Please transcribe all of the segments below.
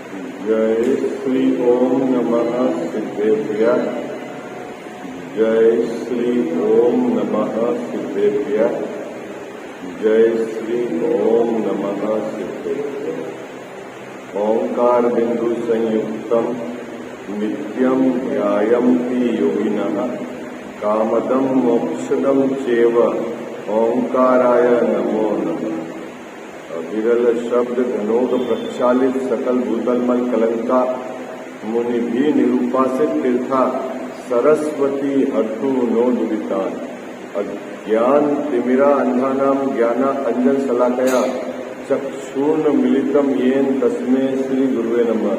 जय श्री ओम नमः सिद्धेभ्यः। जय श्री ओम नमः सिद्धेभ्यः। जय श्री ओम नमः सिद्धेभ्यः। ओंकार बिंदु संयुक्तम नित्यं ध्यायन्ति योगिनः कामदं मोक्षदं चैव ओंकाराय नमो नमः। विरल शब्द घनोद प्रक्षालित सकल भूतलमल कलंका मुनि भी निरूपासित तीर्था सरस्वती हठु नो दुरितान। अज्ञान तिमिरा अंधानाम ज्ञाना अंजन शलाकया चक्षुर्ण मिलितम येन तस्मै श्री गुरुवे नमः।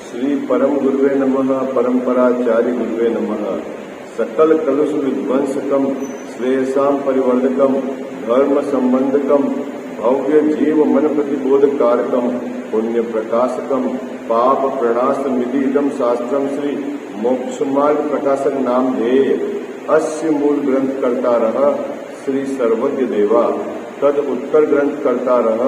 श्री परम गुरुवे नमः। परंपराचार्य गुरुवे नमः। सकल कलुष विध्वंसकम श्रेयसाम परिवर्धकम धर्म संबंधकम भव्य जीव मन प्रतिबोध कारकम पुण्य प्रकाशकम पाप प्रणाश निधि इदम शास्त्रम श्री मोक्ष मार्ग प्रकाशक नाम ध्येय अस्य मूल ग्रंथ करता रह श्री सर्वज्ञ देवा। तद उत्तर ग्रंथ करता रह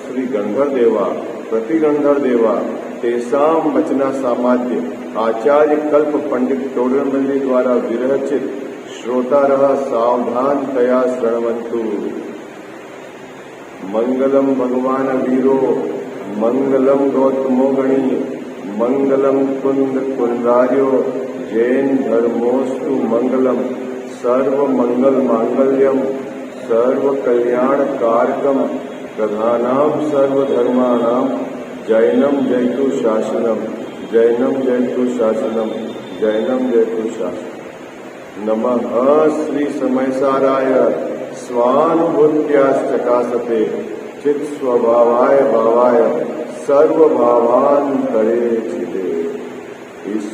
श्री गंधर देवा प्रति गंधर देवा। तेसाम वचना सामाद्य आचार्य कल्प पंडित टोडरमल्ली द्वारा विरचित श्रोता रह सावधान तया श्रणवंतु। मंगलम भगवान वीरो मंगलम गौतमो गणी मंगलम कुंद कुंदार्यो जैन धर्मोस्तु मंगलम सर्व मंगल मांगल्यम सर्व कल्याण कारकम प्रधानाम सर्वधर्माणाम जैनम जयतु शासनम जैनम जयतु शासनम जैनम जयतु शासनम। नमः श्री समयसाराय स्वानुभूत्याश्चकाशते चित् स्वभावाय भावाय सर्वभावान्तरे चिदे। इस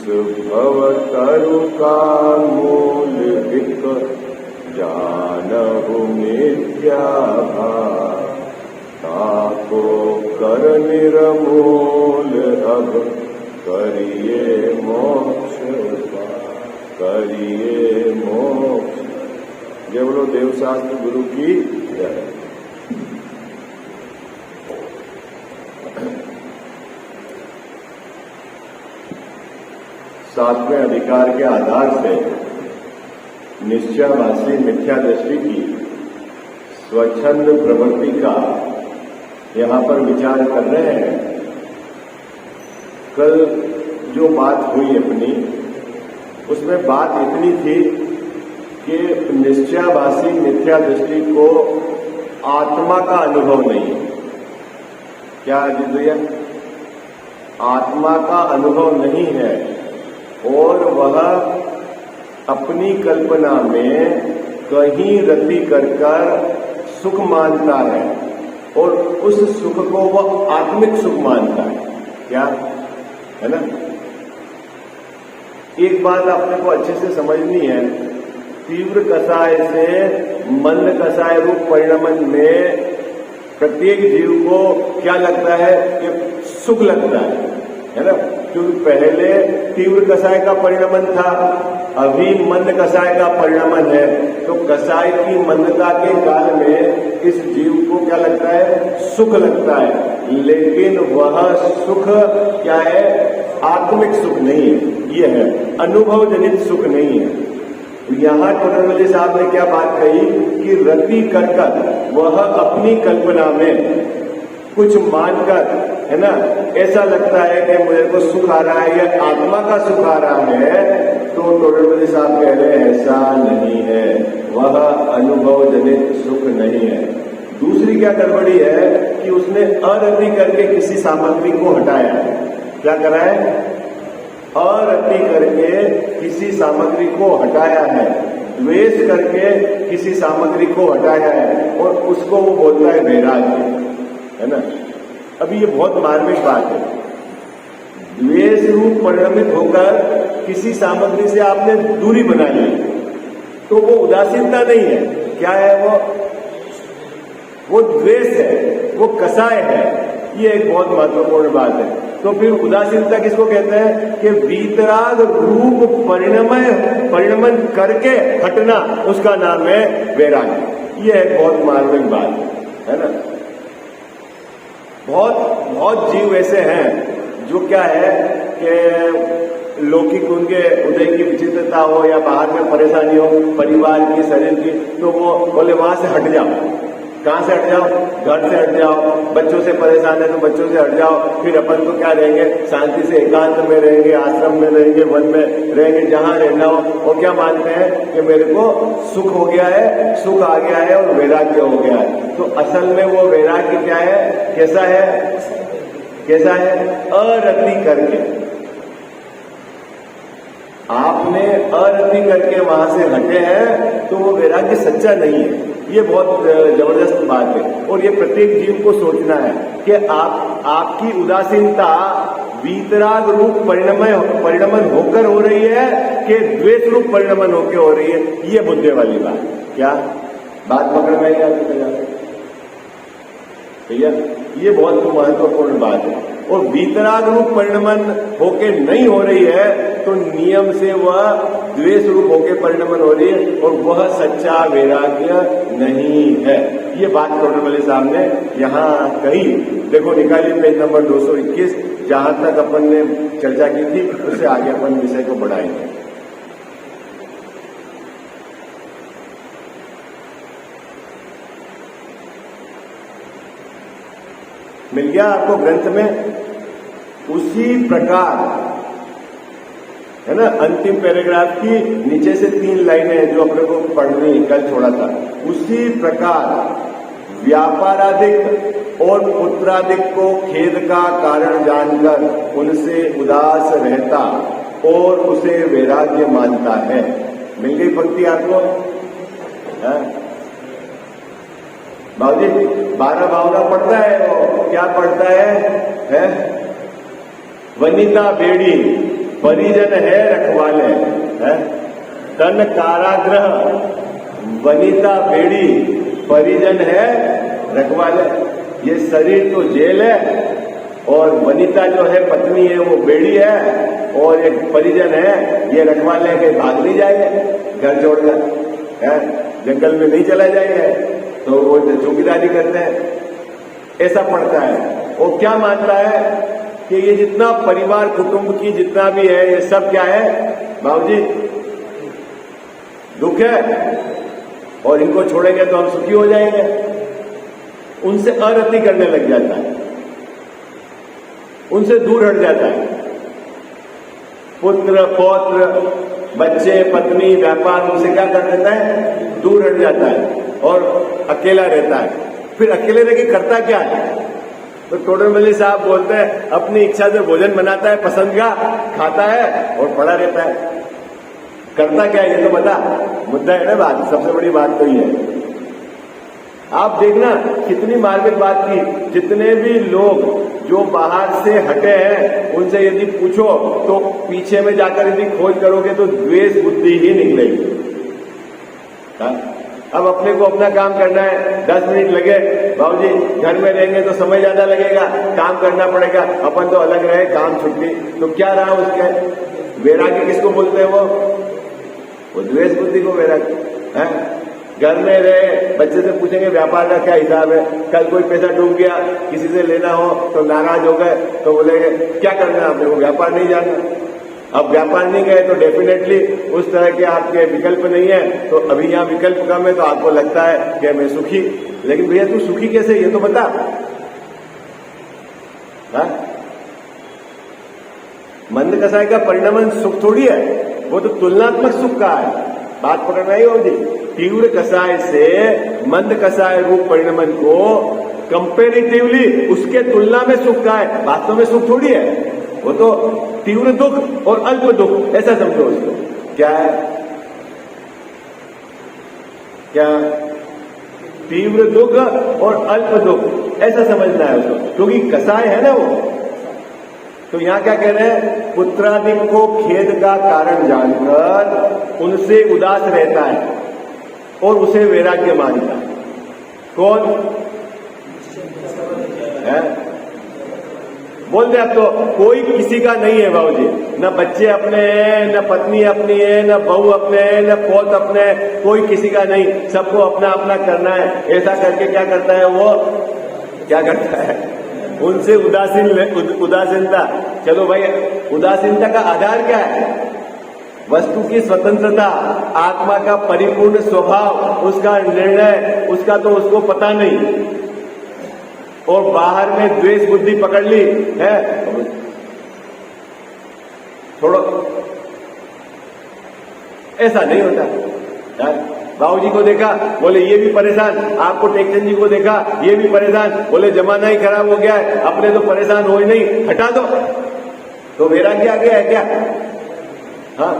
भवतरु का मूल विक जानहु मिथ्याभास ताको कर निर्मूल अब करिए मोक्ष करिए मोक्ष। जय बोलो देवशास्त्र गुरु की जय। सातवें अधिकार के आधार से निश्चयवासी मिथ्या दृष्टि की स्वच्छंद प्रवृत्ति का यहाँ पर विचार कर रहे हैं। कल जो बात हुई अपनी उसमें बात इतनी थी कि निश्चयवासी मिथ्या दृष्टि को आत्मा का अनुभव नहीं है। क्या अजीत भैया? आत्मा का अनुभव नहीं है और वह अपनी कल्पना में कहीं रति कर सुख मानता है और उस सुख को वह आत्मिक सुख मानता है। क्या है ना? एक बात आपने को अच्छे से समझनी है। तीव्र कषाय से मंद कषाय रूप परिणमन में प्रत्येक जीव को क्या लगता है कि सुख लगता है ना? क्योंकि पहले तीव्र कषाय का परिणमन था, अभी मंद कषाय का परिणमन है। तो कषाय की मंदता के काल में इस जीव को क्या लगता है? सुख लगता है। लेकिन वह सुख क्या है? आत्मिक सुख नहीं है, यह है अनुभव जनित सुख नहीं है। यहाँ टोडरमल्ली साहब ने क्या बात कही कि रति कर वह अपनी कल्पना में कुछ मानकर, है ना, ऐसा लगता है कि मुझे को सुख आ रहा है या आत्मा का सुख आ रहा है। तो टोडरमल्ली साहब कह रहे हैं ऐसा नहीं है, वह अनुभव जनित सुख नहीं है। दूसरी क्या गड़बड़ी है कि उसने अरति करके किसी सामग्री को हटाया। क्या करा है? अरति करके किसी सामग्री को हटाया है, द्वेष करके किसी सामग्री को हटाया है और उसको वो बोलता है वैराग्य, है ना। अभी ये बहुत मार्मिक बात है। द्वेष रूप परिणमित होकर किसी सामग्री से आपने दूरी बना ली तो वो उदासीनता नहीं है। क्या है? वो द्वेष है, वो कषाय है। ये एक बहुत महत्वपूर्ण बात है। तो फिर उदासीनता किसको कहते हैं? कि वीतराग रूप परिणमन करके हटना, उसका नाम है वैराग्य। ये एक बहुत मार्मिक बात है ना। बहुत जीव ऐसे हैं जो क्या है कि लौकिक उनके उदय की विचित्रता हो या बाहर में परेशानी हो परिवार की, शरीर की, तो वो बोले वहां से हट जाओ। कहां से हट जाओ? घर से हट जाओ। बच्चों से परेशान है तो बच्चों से हट जाओ। फिर अपन तो क्या रहेंगे, शांति से एकांत में रहेंगे, आश्रम में रहेंगे, वन में रहेंगे, जहां रहना हो। और क्या मानते हैं कि मेरे को सुख हो गया है, सुख आ गया है और वैराग्य हो गया है। तो असल में वो वैराग्य क्या है, कैसा है, कैसा है? अरति करके, आपने अरति करके वहां से हटे हैं तो वो वैराग्य सच्चा नहीं है। ये बहुत जबरदस्त बात है और ये प्रत्येक जीव को सोचना है कि आपकी उदासीनता वीतराग रूप परिणमन होकर हो रही है कि द्वेष रूप परिणमन होकर हो रही है। ये मुद्दे वाली बात। क्या बात पकड़ में आई आपकी? भैया ये बहुत महत्वपूर्ण बात है। और वीतराग रूप परिणमन होके नहीं हो रही है तो नियम से वह द्वेष रूप होके परिणमन हो रही है और वह सच्चा वैराग्य नहीं है। ये बात टोडरमल साहब ने यहाँ कही। देखो निकालिए पेज नंबर 221, जहां तक अपन ने चर्चा की थी उससे आगे अपन विषय को बढ़ाएंगे। मिल गया आपको ग्रंथ में? उसी प्रकार है ना, अंतिम पैराग्राफ की नीचे से 3 लाइनें जो अपने को पढ़नी कल छोड़ा था। उसी प्रकार व्यापाराधिक और पुत्राधिक को खेद का कारण जानकर उनसे उदास रहता और उसे वैराग्य मानता है। मिल गई पंक्ति आपको? बाबूजी 12 भावना पढ़ता है वो, क्या पढ़ता है? वनिता बेड़ी परिजन है रखवाले, है तन कारागृह वनिता बेड़ी परिजन है रखवाले। ये शरीर तो जेल है और वनिता जो है पत्नी है वो बेड़ी है और एक परिजन है ये रखवाले के भाग नहीं जाएंगे घर छोड़कर, है जंगल में नहीं चला जाएगा तो वो चौकीदारी करते हैं। ऐसा पड़ता है। और क्या मानता है कि ये जितना परिवार कुटुंब की जितना भी है ये सब क्या है बाबूजी? दुख है और इनको छोड़ेंगे तो हम सुखी हो जाएंगे। उनसे अरति करने लग जाता है, उनसे दूर हट जाता है। पुत्र पौत्र बच्चे पत्नी व्यापार उनसे क्या कर देता है? दूर हट जाता है और अकेला रहता है। फिर अकेले रह के करता क्या है? तो टोडरमल साहब बोलते हैं अपनी इच्छा से भोजन बनाता है पसंद का, खाता है और पड़ा रहता है। करता क्या है ये तो बता, मुद्दा है ना बात, सबसे बड़ी बात तो ये है। आप देखना कितनी मार्मिक बात की। जितने भी लोग जो बाहर से हटे हैं उनसे यदि पूछो तो पीछे में जाकर यदि खोज करोगे तो द्वेष बुद्धि ही निकलेगी। अब अपने को अपना काम करना है, 10 मिनट लगे बाबूजी, घर में रहेंगे तो समय ज्यादा लगेगा, काम करना पड़ेगा। अपन तो अलग रहे, काम छुट्टी, तो क्या रहा उसके? वैराग्य किसको बोलते हैं? वो द्वेष बुद्धि को वैराग्य है। घर में रहे, बच्चे से पूछेंगे व्यापार का क्या हिसाब है, कल कोई पैसा डूब गया किसी से लेना हो तो नाराज हो गए तो बोलेंगे क्या करना है आपने को, व्यापार नहीं जानना। अब व्यापार नहीं गए तो डेफिनेटली उस तरह के आपके विकल्प नहीं है। तो अभी यहाँ विकल्प कम है तो आपको लगता है कि मैं सुखी, लेकिन भैया तू सुखी कैसे ये तो बता। मंद कसाय का परिणमन सुख थोड़ी है, वो तो तुलनात्मक सुख का है। बात पकड़ना ही होगी। तीव्र कसाय से मंद कसाय रूप परिणमन को कंपेरेटिवली उसके तुलना में सुख का है, वास्तव में सुख थोड़ी है। वो तो तीव्र दुख और अल्प दुख ऐसा समझो उसको। क्या है? क्या? तीव्र दुख और अल्प दुख ऐसा समझना है उसको, क्योंकि कसाय है ना वो। तो यहां क्या कह रहे हैं? पुत्रादि को खेद का कारण जानकर उनसे उदास रहता है और उसे वैराग्य मानता है। कौन है? बोल दे अब तो कोई किसी का नहीं है बाबूजी, न बच्चे अपने हैं, न पत्नी अपनी है, न बहू अपने हैं, न पोत अपने हैं, कोई किसी का नहीं, सबको अपना अपना करना है। ऐसा करके क्या करता है वो? क्या करता है? उनसे उदासीनता। चलो भाई, उदासीनता का आधार क्या है? वस्तु की स्वतंत्रता, आत्मा का परिपूर्ण स्वभाव, उसका निर्णय, उसका तो उसको पता नहीं। और बाहर में द्वेष बुद्धि पकड़ ली है, थोड़ा ऐसा नहीं होता। बाबूजी को देखा, बोले ये भी परेशान। आपको टेक्चंद जी को देखा, ये भी परेशान, बोले जमाना ही खराब हो गया है, अपने तो परेशान हो ही नहीं, हटा दो। तो वैराग्य आ गया है क्या? हाँ,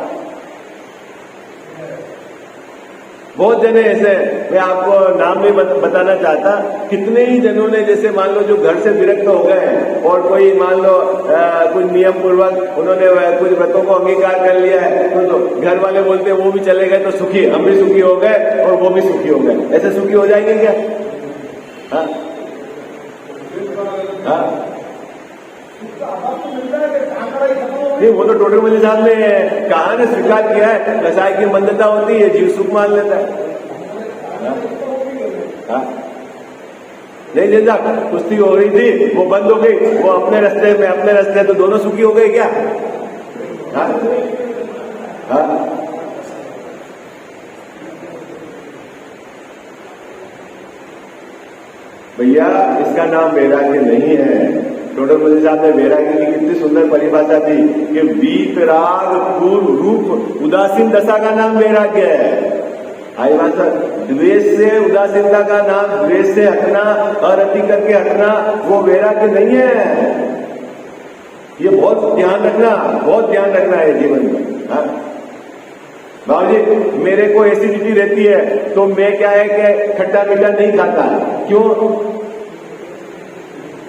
बहुत जने ऐसे, मैं आपको नाम नहीं बताना चाहता, कितने ही जनों ने, जैसे मान लो जो घर से विरक्त हो गए और कोई मान लो कुछ नियम पूर्वक उन्होंने कुछ व्रतों को अंगीकार कर लिया है, तो घर वाले बोलते हैं वो भी चले गए तो सुखी, हम भी सुखी हो गए और वो भी सुखी हो गए। ऐसे सुखी हो जाएंगे क्या? हाँ हाँ, नहीं, वो तो टोटल मुझे साहब ने कहा ने स्वीकार किया है, कसाई की मंदता होती है, जीव सुख मान लेता है। हाँ? नहीं जैसा कुश्ती हो रही थी, वो बंद हो गई, वो अपने रास्ते में अपने रास्ते, तो दोनों सुखी हो गए क्या? हाँ? हाँ? भैया, इसका नाम वैराग्य नहीं है। टोटल मुझे साहब ने वैराग्य की कितनी सुंदर परिभाषा थी कि वीतराग पूर्व रूप उदासीन दशा का नाम वैराग्य है। आई बात सर, द्वेष से उदासीनता का नाम, द्वेष से हटना, अरति करके हटना, वो वैराग्य नहीं है। ये बहुत ध्यान रखना, बहुत ध्यान रखना है जीवन में। हाँ बाबूजी, मेरे को एसिडिटी रहती है तो मैं क्या है कि खट्टा मीठा नहीं खाता। क्यों?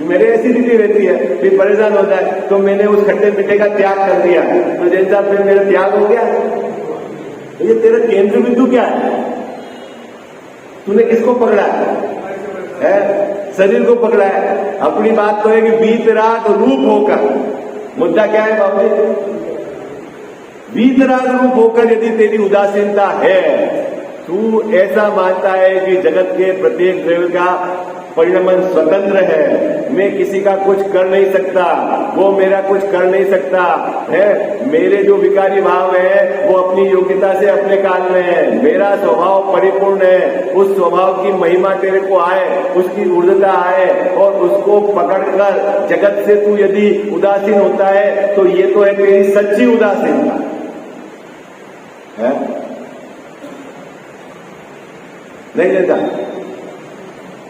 मेरे एसिडिटी रहती है, फिर परेशान होता है, तो मैंने उस खट्टे मीठे का त्याग कर दिया, तो जैसा फिर मेरा त्याग हो गया। तो ये तेरा केंद्र बिंदु क्या है? तूने किसको पकड़ा है? शरीर को पकड़ा है। अपनी बात तो है कि वीतराग रूप होकर, मुद्दा क्या है बाबूजी? वीतराग रूप होकर यदि तेरी उदासीनता है, तू ऐसा मानता है कि जगत के प्रत्येक द्रव्य का परिणमन स्वतंत्र है, मैं किसी का कुछ कर नहीं सकता, वो मेरा कुछ कर नहीं सकता है, मेरे जो विकारी भाव है वो अपनी योग्यता से अपने काल में है, मेरा स्वभाव परिपूर्ण है, उस स्वभाव की महिमा तेरे को आए, उसकी ऊर्ध्वता आए, और उसको पकड़कर जगत से तू यदि उदासीन होता है तो ये तो है तेरी सच्ची उदासीनता है। नहीं लेता।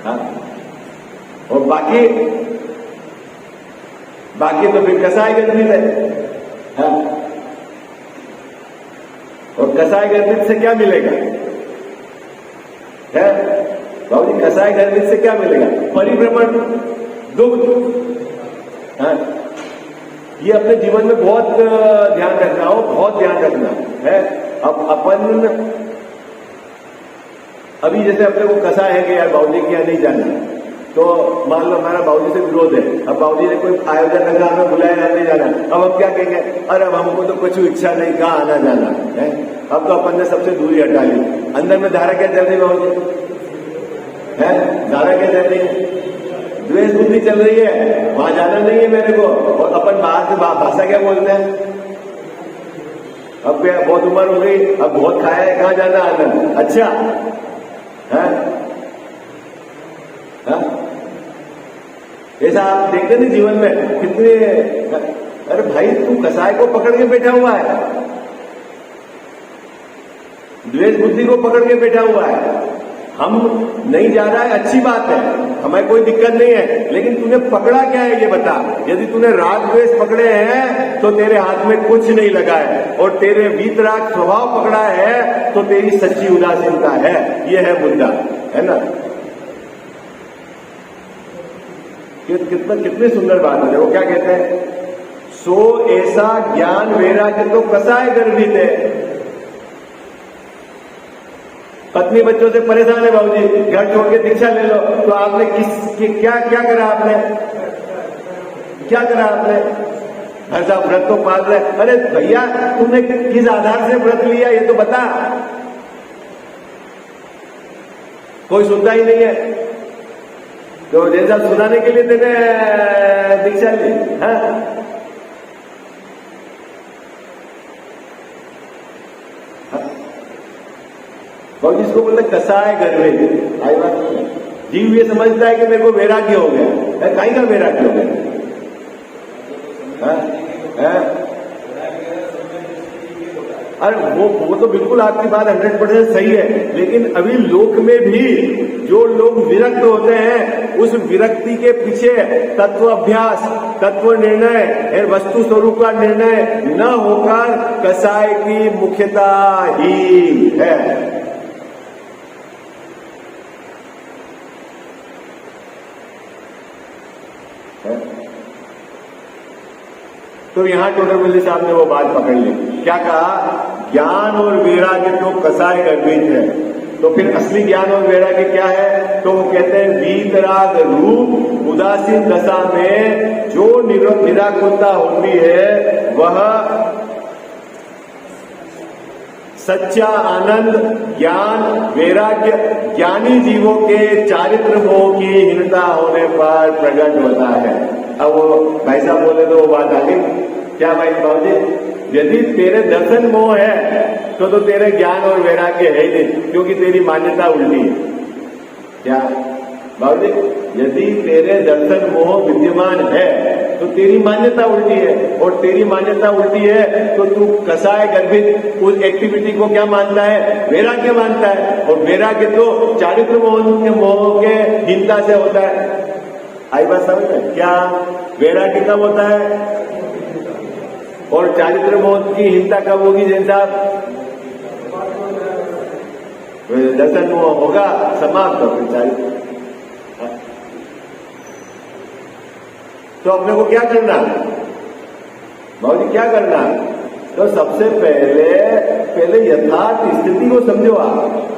हाँ, और बाकी तो फिर कसाई गर्भित है। हाँ? और कसाई गर्भित से क्या मिलेगा? है बाबूजी, कसाई गर्भित से क्या मिलेगा? परिभ्रमण, दुग्ध। हाँ? ये अपने जीवन में बहुत ध्यान रखना हो, बहुत ध्यान रखना है। अब अपन अभी जैसे अपने को कसा है कि यार बाबूजी के यहाँ नहीं जाना, तो मान लो हमारा बाबूजी से विरोध है, अब बाबूजी ने कोई आयोजन लगा, हमें बुलाया, नहीं जाना, अब हम क्या कहेंगे? अरे अब हमको तो कुछ इच्छा नहीं, कहाँ आना जाना है। अब तो अपन ने सबसे दूरी हटा ली। अंदर में धारा क्या चल रही बाबूजी है? धारा क्या चल रही है? द्वेष बुद्धि चल रही है, वहां जाना नहीं है मेरे को। और अपन बाहर से भाषा क्या बोलते हैं? अब क्या बहुत उम्र हो गई, अब बहुत खाया है, कहाँ जाना आनंद? अच्छा है? ऐसा आप देखते नहीं जीवन में कितने? अरे भाई, तू कसाई को पकड़ के बैठा हुआ है, द्वेष बुद्धि को पकड़ के बैठा हुआ है। हम नहीं जा रहा है, अच्छी बात है, हमें कोई दिक्कत नहीं है, लेकिन तूने पकड़ा क्या है ये बता। यदि तूने राग द्वेष पकड़े हैं तो तेरे हाथ में कुछ नहीं लगा है, और तेरे वीतराग स्वभाव पकड़ा है तो तेरी सच्ची उदासीनता है। ये है मुद्दा, है ना? कितनी सुंदर बात है। वो क्या कहते हैं? सो ऐसा ज्ञान वैराग्य तो कसाय गर्भित है। पत्नी बच्चों से परेशान है बाबूजी, घर छोड़ के दीक्षा ले लो, तो आपने क्या करा? आपने क्या करा? आपने हर साहब व्रत तो पाल रहे। अरे भैया, तुमने किस आधार से व्रत लिया ये तो बता। कोई सुनता ही नहीं है। तो जैसा सुनाने के लिए तेने दीक्षा ली, हाँ? और जिसको बोलते कसाय गर्वे, आई बात नहीं। जीव ये समझता है कि मेरे को वैराग्य हो गया, कहीं का वैराग्य हो गया? अरे वो तो बिल्कुल आपकी बात 100% सही है, लेकिन अभी लोक में भी जो लोग विरक्त होते हैं, उस विरक्ति के पीछे तत्व अभ्यास, तत्व निर्णय, वस्तु स्वरूप का निर्णय न होकर कसाय की मुख्यता ही है। तो यहां टोडरमल्ली साहब ने वो बात पकड़ ली, क्या कहा? ज्ञान और वैराग्य तो कसाय गर्भित है। तो फिर असली ज्ञान और वैराग्य क्या है? तो वो कहते हैं वीतराग रूप उदासीन दशा में जो निराकुलता होती है, वह सच्चा आनंद, ज्ञान, वैराग्य ज्ञानी जीवों के चारित्र मोह की हीनता होने पर प्रकट होता है। अब वो भाई साहब बोले तो वो बात आ गई, क्या भाई बाबू जी, यदि तेरे दर्शन मोह है तो तेरे ज्ञान और वैराग्य है ही नहीं, क्योंकि तेरी मान्यता उल्टी है। क्या बाबू जी, यदि तेरे दर्शन मोह विद्यमान है तो तेरी मान्यता उल्टी है, और तेरी मान्यता उल्टी है तो तू कसाय गर्भित उस एक्टिविटी को क्या मानता है? वैराग्य मानता है, और वैराग्य तो चारित्र मोह के हीनता से होता है। आई बात समझ में? क्या वैराग्य कब होता है और चारित्र मोह की हिंसा कब होगी? जैन साहब, दर्शन मोह होगा समाप्त, तो फिर चारित्र। तो अपने को क्या करना बाबूजी, क्या करना? तो सबसे पहले यथार्थ स्थिति को समझो आप।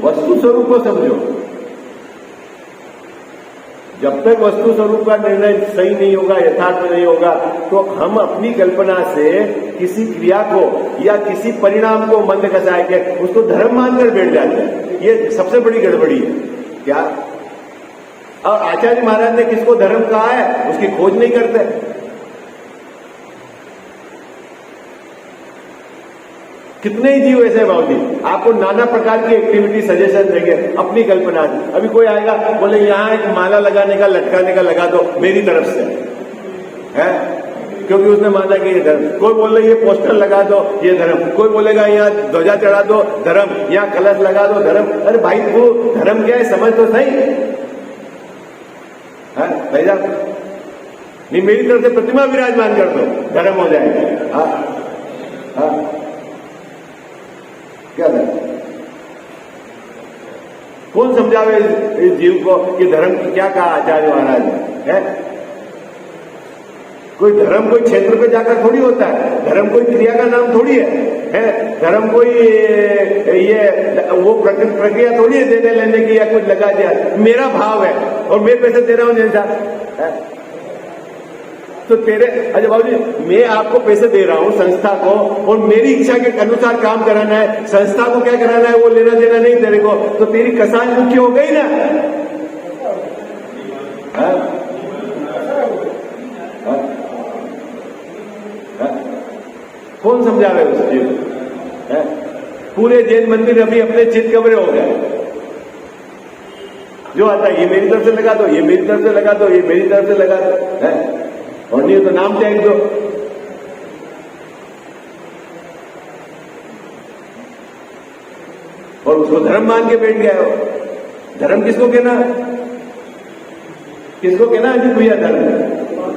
वस्तु स्वरूप को समझो। जब तक वस्तु स्वरूप का निर्णय सही नहीं होगा, यथार्थ नहीं होगा, तो हम अपनी कल्पना से किसी क्रिया को या किसी परिणाम को मंद कसाय के उसको धर्म मानकर बैठ जाते हैं। ये सबसे बड़ी गड़बड़ी है। क्या? और आचार्य महाराज ने किसको धर्म कहा है, उसकी खोज नहीं करते। कितने ही जीव ऐसे बाबूजी आपको नाना प्रकार की एक्टिविटी सजेशन देंगे अपनी कल्पना से। अभी कोई आएगा बोले यहां एक माला लगाने का, लटकाने का लगा दो मेरी तरफ से, है, क्योंकि उसने माना कि ये धर्म। कोई बोले ये पोस्टर लगा दो, ये धर्म। कोई बोलेगा यहाँ ध्वजा चढ़ा दो, धर्म। यहाँ कलश लगा दो, धर्म। अरे भाई तू धर्म क्या है समझ तो सही है भाई साहब। नहीं, मेरी तरफ से प्रतिमा विराजमान कर दो, धर्म हो जाएगा। हाँ, क्या धर्म? कौन समझावे इस जीव को कि धर्म की क्या कहा आचार्य महाराज ने? कोई धर्म कोई क्षेत्र पे जाकर थोड़ी होता है, धर्म कोई क्रिया का नाम थोड़ी है, धर्म कोई ये वो प्रक्रिया थोड़ी है देने लेने की या कुछ लगा दिया। मेरा भाव है और मैं पैसे दे रहा हूं जैसा है। तो तेरे, अच्छा बाबूजी मैं आपको पैसे दे रहा हूं संस्था को, और मेरी इच्छा के अनुसार काम कराना है, संस्था को क्या कराना है वो लेना देना नहीं तेरे को, तो तेरी कसाय मुख्य हो गई ना। कौन समझा रहे उस चीज? पूरे जैन मंदिर अभी अपने चित कमरे हो गए। जो आता है ये मेरी तरफ से लगा दो, ये मेरी तरफ से लगा दो, ये मेरी तरफ से लगा दो, है? और नहीं तो नाम टैग दो। और उसको धर्म मान के बैठ गया हो। धर्म किसको कहना? किसको कहना है भैया धर्म?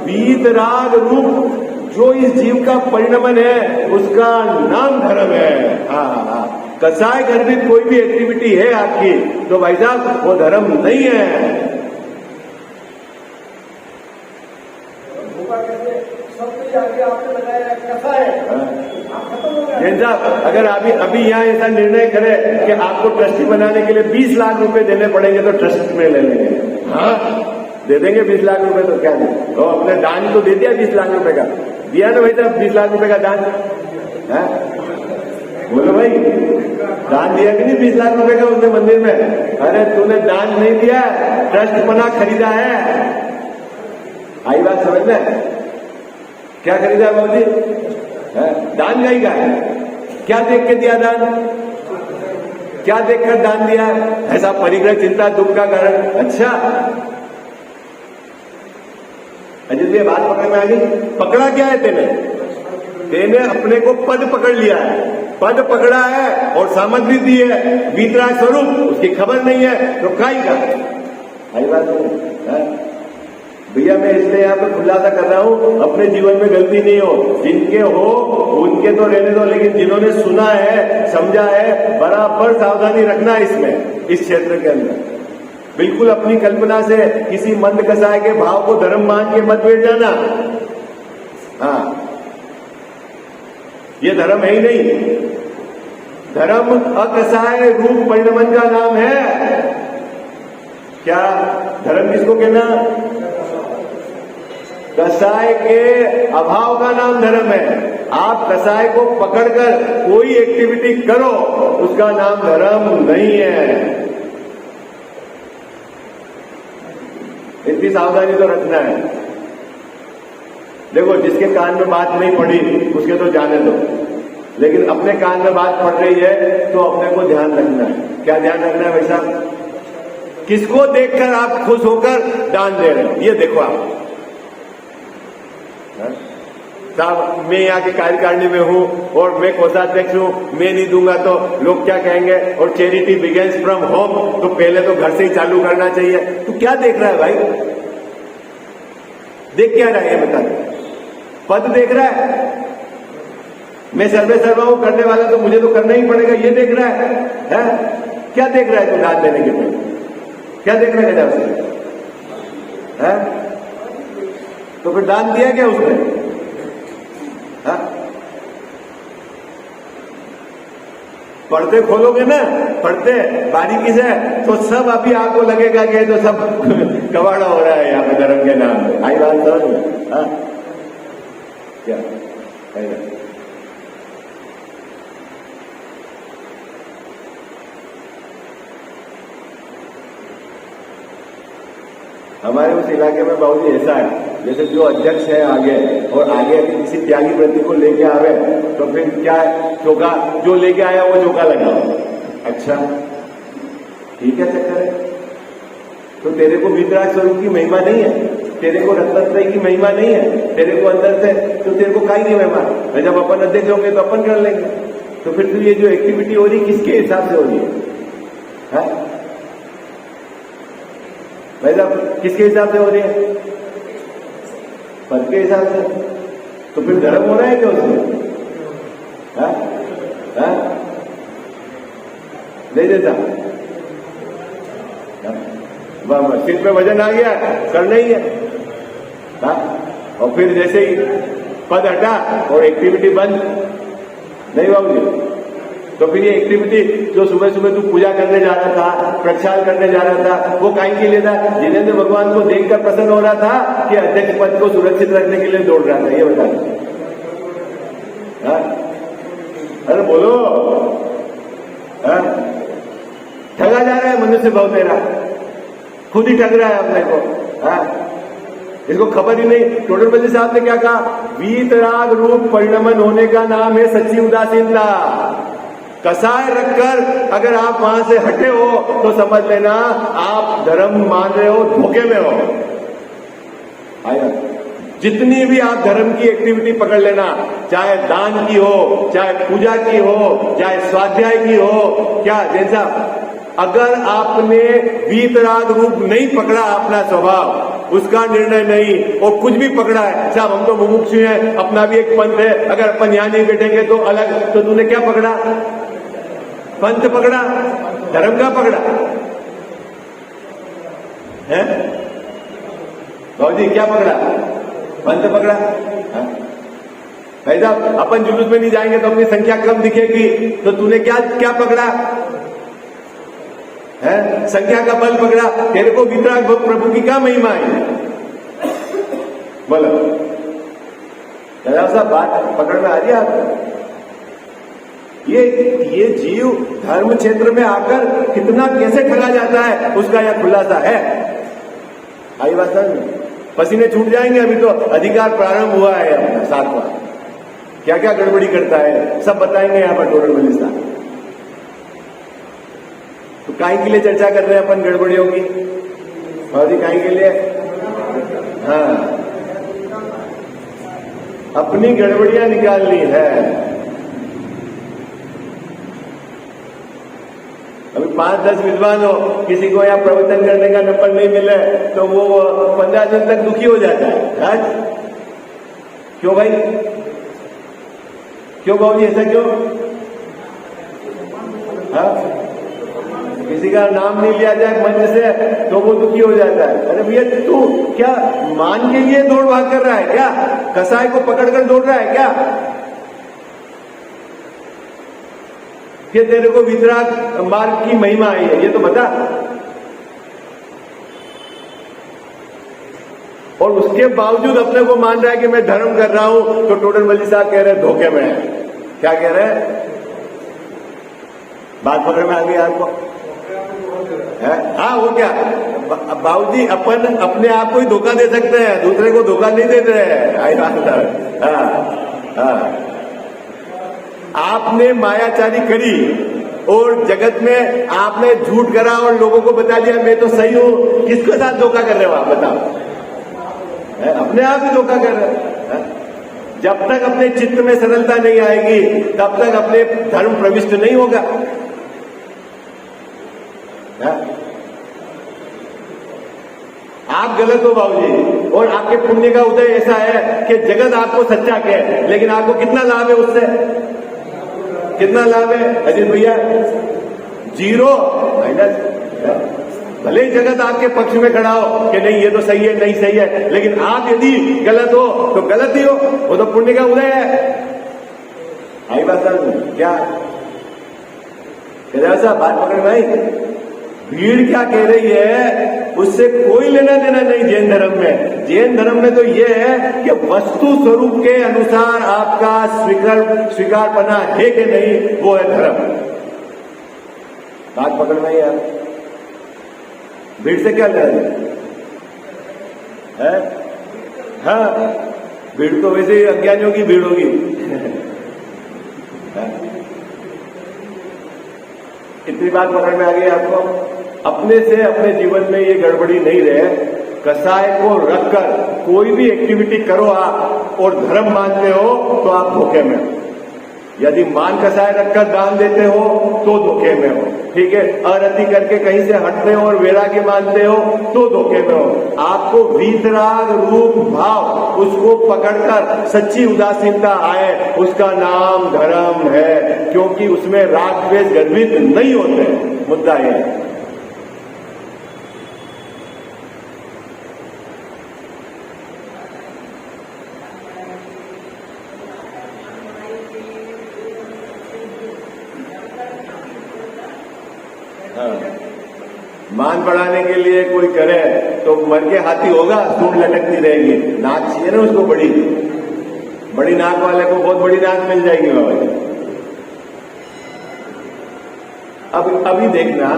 वीतराग रूप जो इस जीव का परिणमन है उसका नाम धर्म है। हाँ, कसाय गर्भित कोई भी एक्टिविटी है आपकी तो भाई साहब वो धर्म नहीं है। अगर अभी यहाँ ऐसा निर्णय करे कि आपको ट्रस्टी बनाने के लिए 20 लाख रुपए देने पड़ेंगे तो ट्रस्ट में ले लेंगे। हाँ, दे देंगे 20 लाख रुपए, तो क्या दे? तो अपने दान तो दे दिया 20 लाख रुपए का, दिया ना भाई साहब 20 लाख रुपए का दान। बोलो भाई, दान दिया कि नहीं 20 लाख रुपए का उसने मंदिर में? अरे तूने दान नहीं दिया, ट्रस्ट बना खरीदा है। आई बात समझ में? क्या खरीदा है बाबू जी? दान नहीं का है। क्या देख के दिया दान? क्या देखकर दान दिया? ऐसा परिग्रह, चिंता, दुख का कारण। अच्छा अजय, बात पकड़ में आ गई? पकड़ा क्या है तेने? तेने अपने को पद पकड़ लिया है, पद पकड़ा है और सामग्री दी है, वीतराग स्वरूप, उसकी खबर नहीं है तो काई का। आई बात है भैया, मैं इसलिए यहाँ पे खुलासा कर रहा हूँ, अपने जीवन में गलती नहीं हो, जिनके हो उनके तो रहने दो, लेकिन जिन्होंने सुना है, समझा है, बराबर सावधानी रखना इसमें, इस क्षेत्र के अंदर। बिल्कुल अपनी कल्पना से किसी मंद कसाय के भाव को धर्म मान के मत बैठ जाना। हाँ, ये धर्म है ही नहीं। धर्म अकसाय रूप परिणमन का नाम है। क्या धर्म किसको कहना? कसाय के अभाव का नाम धर्म है। आप कसाय को पकड़कर कोई एक्टिविटी करो, उसका नाम धर्म नहीं है। इतनी सावधानी तो रखना है। देखो, जिसके कान में बात नहीं पड़ी उसके तो जाने दो, लेकिन अपने कान में बात पड़ रही है तो अपने को ध्यान रखना है। क्या ध्यान रखना है भाई साहब? किसको देखकर आप खुश होकर दान दे रहे हो, ये देखो आप। साहब, मैं यहाँ के कार्यकारिणी में हूँ और मैं कोषाध्यक्ष हूँ, मैं नहीं दूंगा तो लोग क्या कहेंगे, और चैरिटी बिगिंस फ्रॉम होम, तो पहले तो घर से ही चालू करना चाहिए। तो क्या देख रहा है भाई? देख क्या रहा है ये बता दे? पद देख रहा है? मैं सर्वे सर्वा हूं करने वाला, तो मुझे तो करना ही पड़ेगा, ये देख रहा है? क्या देख रहा है तू दान देने के पहले? क्या देख रहा है है? तो फिर दान दिया क्या उसने? हाँ? पढ़ते खोलोगे ना, पढ़ते बारीकी से, तो सब अभी आपको लगेगा कि तो सब कबाड़ा हो रहा है यहाँ पे धर्म के नाम पे। आई बात समझ में? हाँ, क्या हमारे उस इलाके में बाबूजी ऐसा है, जैसे जो अध्यक्ष है आगे, और आगे किसी त्यागी व्रती को लेके आवे तो फिर क्या चौका, जो लेके आया वो चौका लगाओ। अच्छा ठीक है, चक्कर है। तो तेरे को वीतराग स्वरूप की महिमा नहीं है, तेरे को रत्नत्रय की महिमा नहीं है, तेरे को अंदर से, तो तेरे को काई नहीं महिमा। जब अपन अध्यक्ष होंगे तो अपन कर लेंगे। तो फिर ये जो एक्टिविटी हो रही किसके हिसाब से हो रही है? भाई साहब, किसके हिसाब से हो रही है? पद के हिसाब से। तो फिर धर्म हो रहा है क्या उसमें? ले देता सिर पे वजन आ गया, करना ही है। और फिर जैसे ही पद हटा और एक्टिविटी बंद, नहीं बाबूजी। तो फिर ये एक्टिविटी जो सुबह सुबह तू पूजा करने जा रहा था, प्रक्षाल करने जा रहा था, वो काहे के लिए था? जिनेंद्र भगवान को देखकर प्रसन्न हो रहा था कि अध्यक्ष पद को सुरक्षित रखने के लिए दौड़ रहा था? ये बता दो। अरे बोलो, ठगा जा रहा है मनुष्य भाव तेरा, खुद ही ठग रहा है अपने को। इसको खबर ही नहीं। टोडरमल साहब ने क्या कहा? वीतराग रूप परिणमन होने का नाम है सच्ची उदासीनता। कसाय रखकर अगर आप वहां से हटे हो तो समझ लेना आप धर्म मान रहे हो, धोखे में हो। आया, जितनी भी आप धर्म की एक्टिविटी पकड़ लेना, चाहे दान की हो, चाहे पूजा की हो, चाहे स्वाध्याय की हो, क्या जैसा, अगर आपने वीतराग रूप नहीं पकड़ा अपना स्वभाव, उसका निर्णय नहीं, और कुछ भी पकड़ा है, साहब हम तो मुमुक्षु हैं, अपना भी एक पंथ है, अगर अपन यहां नहीं बैठेंगे तो अलग, तो तूने क्या पकड़ा? पंथ पकड़ा, धर्म का पकड़ा है? बाबूजी क्या पकड़ा? पंथ पकड़ा। भाई साहब, अपन जुलूस में नहीं जाएंगे तो अपनी संख्या कम दिखेगी, तो तूने क्या क्या पकड़ा है? संख्या का बल पकड़ा। तेरे को वीतराग प्रभु की क्या महिमा है? बोलो दादा साहब, बात पकड़ में आ रही है आपको? ये जीव धर्म क्षेत्र में आकर कितना कैसे ठगा जाता है, उसका यह खुलासा है। आई बात समझ में? पसीने छूट जाएंगे। अभी तो अधिकार प्रारंभ हुआ है अपना 7वां, क्या क्या गड़बड़ी करता है सब बताएंगे यहां पर टोडर मल्ली साहब। तो काहे के लिए चर्चा कर रहे हैं अपन गड़बड़ियों की? और जी काहे के लिए? हाँ, अपनी गड़बड़ियां निकालनी है। अभी 5-10 विद्वान हो, किसी को यहाँ प्रवचन करने का नंबर नहीं मिले तो वो 15 दिन तक दुखी हो जाता है। आज क्यों भाई? क्यों बाबूजी, ऐसा क्यों? हाँ, किसी का नाम नहीं लिया जाए मंच से तो वो दुखी हो जाता है। अरे भैया, तू क्या मान के लिए दौड़ भाग कर रहा है क्या? कसाई को पकड़कर दौड़ रहा है क्या? कि तेरे को वितराग मार्ग की महिमा आई है, ये तो बता। और उसके बावजूद अपने को मान रहा है कि मैं धर्म कर रहा हूं, तो टोडर मल्ली साहब कह रहे हैं धोखे में है। क्या कह रहे हैं? बात पकड़ में आ गई आपको? हाँ, वो क्या बाबूजी, अपन अपने आप को ही धोखा दे सकते हैं, दूसरे को धोखा नहीं देते हैं। आई बात। हाँ, आपने मायाचारी करी और जगत में आपने झूठ करा और लोगों को बता दिया मैं तो सही हूं। किसके साथ धोखा कर रहे हो आप? बताओ। अपने आप ही धोखा कर रहे हो। जब तक अपने चित्त में सरलता नहीं आएगी तब तक अपने धर्म प्रविष्ट नहीं होगा। आप गलत हो बाबूजी, और आपके पुण्य का उदय ऐसा है कि जगत आपको सच्चा कहे, लेकिन आपको कितना लाभ है उससे? कितना लाभ है अजीत भैया? 0 माइनस। भले ही जगत आपके पक्ष में खड़ा हो कि नहीं ये तो सही है, नहीं सही है, लेकिन आप यदि गलत हो तो गलत ही हो, वो तो पुण्य का उदय है। आई बात समझ? क्या साहब बात पकड़ में आई? भीड़ क्या कह रही है उससे कोई लेना देना नहीं जैन धर्म में। जैन धर्म में तो यह है कि वस्तु स्वरूप के अनुसार आपका स्वीकारपना है कि नहीं, वो है धर्म। बात पकड़ में आई यार? भीड़ से क्या लेना है? हाँ, भीड़ तो वैसे ही अज्ञानियों की भीड़ होगी। इतनी बात पकड़ में आ गई आपको? अपने से अपने जीवन में ये गड़बड़ी नहीं रहे। कसाय को रखकर कोई भी एक्टिविटी करो आप और धर्म मानते हो तो आप धोखे में हो। यदि मान कसाय रखकर दान देते हो तो धोखे में हो, ठीक है। अरति करके कहीं से हटते हो और वैराग्य मानते हो तो धोखे में हो। आपको वीतराग रूप भाव उसको पकड़कर सच्ची उदासीनता आए, उसका नाम धर्म है, क्योंकि उसमें राग द्वेष गर्भित नहीं होते। मुद्दा ये है। मान बढ़ाने के लिए कोई करे तो मर के हाथी होगा, सूंड लटकती रहेगी। नाक चाहिए ना उसको, बड़ी नाक वाले को बहुत बड़ी नाक मिल जाएगी बाबा। अभी देखना,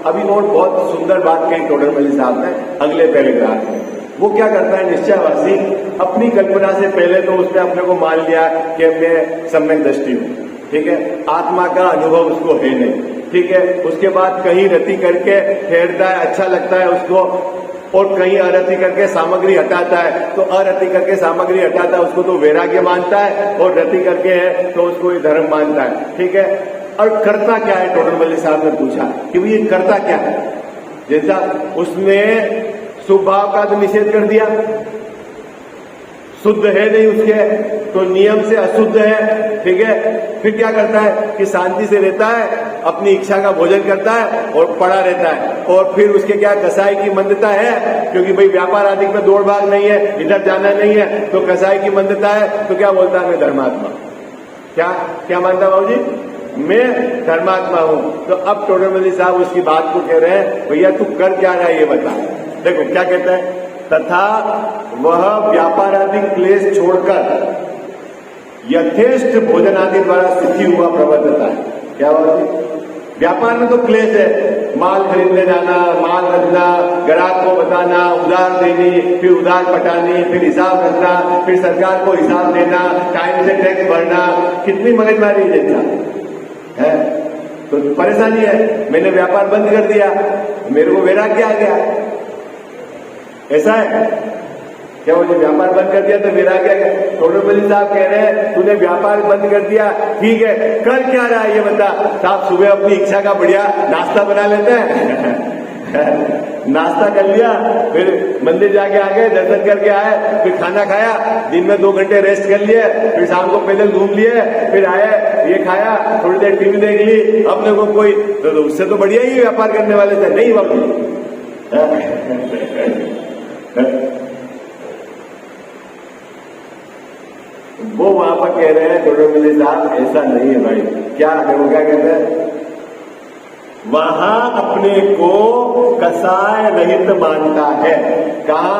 अभी और बहुत सुंदर बात कही टोडर मल्ली साहब ने अगले पैराग्राफ में। वो क्या करता है, निश्चयवासी अपनी कल्पना से पहले तो उसने अपने को मान लिया कि मैं सम्यक दृष्टि हूं, ठीक है। आत्मा का अनुभव उसको है नहीं, ठीक है। उसके बाद कहीं रति करके ठहरता है, अच्छा लगता है उसको, और कहीं अरति करके सामग्री हटाता है, तो अरति करके सामग्री हटाता है उसको तो वैराग्य मानता है, और रति करके है तो उसको ये धर्म मानता है, ठीक है। और करता क्या है, टोडर मल्ली साहब ने पूछा कि ये करता क्या है। जैसा उसने स्वभाव का तो निषेध कर दिया, शुद्ध है नहीं उसके, तो नियम से अशुद्ध है, ठीक है। फिर क्या करता है कि शांति से रहता है, अपनी इच्छा का भोजन करता है और पड़ा रहता है। और फिर उसके क्या कसाई की मंदता है, क्योंकि भाई व्यापार आदि में दौड़ भाग नहीं है, इधर जाना नहीं है, तो कसाई की मंदता है, तो क्या बोलता है मैं धर्मात्मा। क्या मानता बाबूजी, मैं धर्मात्मा हूं। तो अब टोडर मल्ली साहब उसकी बात को कह रहे हैं, भैया तू कर क्या रहा है ये बता। देखो क्या कहता है, तथा वह व्यापारादि क्लेश छोड़कर यथेष्ट भोजन आदि द्वारा सुखी हुआ प्रवर्तता है। क्या बात है? व्यापार में तो क्लेश है, माल खरीदने जाना, माल रखना, ग्राहक को बताना, उधार देनी, फिर उधार पटानी, फिर हिसाब रखना, फिर सरकार को हिसाब देना, टाइम से टैक्स भरना, कितनी मगजमारी है। तो परेशानी है। मैंने व्यापार बंद कर दिया, मेरे को वैराग्य आ गया। ऐसा है क्या? वो जो व्यापार बंद कर दिया तो वैराग्य आ गया। टोडरमल साहब कह रहे हैं तूने व्यापार बंद कर दिया, ठीक है, कर क्या रहा है ये बता। साहब सुबह अपनी इच्छा का बढ़िया नाश्ता बना लेते हैं नाश्ता कर लिया, फिर मंदिर जाके आ गए, दर्शन करके आए, फिर खाना खाया, दिन में 2 घंटे रेस्ट कर लिए, फिर शाम को पैदल घूम लिए, फिर आए, ये खाया, थोड़ी देर टीवी देख ली। अपने को कोई तो उससे तो बढ़िया ही व्यापार करने वाले थे। नहीं बाबू वो वहां पर कह रहे हैं टोडरमल साहब ऐसा नहीं है भाई। क्या देखो क्या कहते हैं, वहां अपने को कसाय रहित मानता है। कहा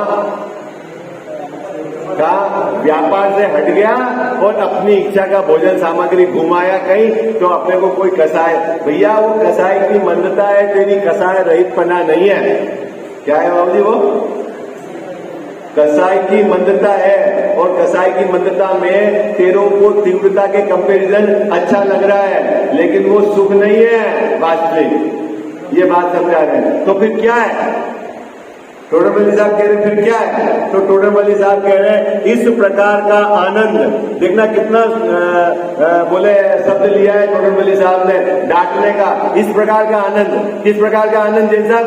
व्यापार से हट गया और अपनी इच्छा का भोजन सामग्री घुमाया कहीं, तो अपने को कोई कसाय, भैया वो कसाय की मंदता है, तेरी कसाय रहित पना नहीं है। क्या है बाबू जी? वो कसाई की मंदता है, और कसाई की मंदता में तेरों को तीव्रता के कंपैरिजन अच्छा लग रहा है, लेकिन वो सुख नहीं है वास्तविक। ये बात समझा रहे हैं। तो फिर क्या है? टोडरमल साहब कह रहे हैं फिर क्या है? तो टोडरमल साहब कह रहे हैं इस प्रकार का आनंद, देखना कितना बोले शब्द लिया है टोडरमल साहब ने डांटने का। इस प्रकार का आनंद, किस प्रकार का आनंद? जैसा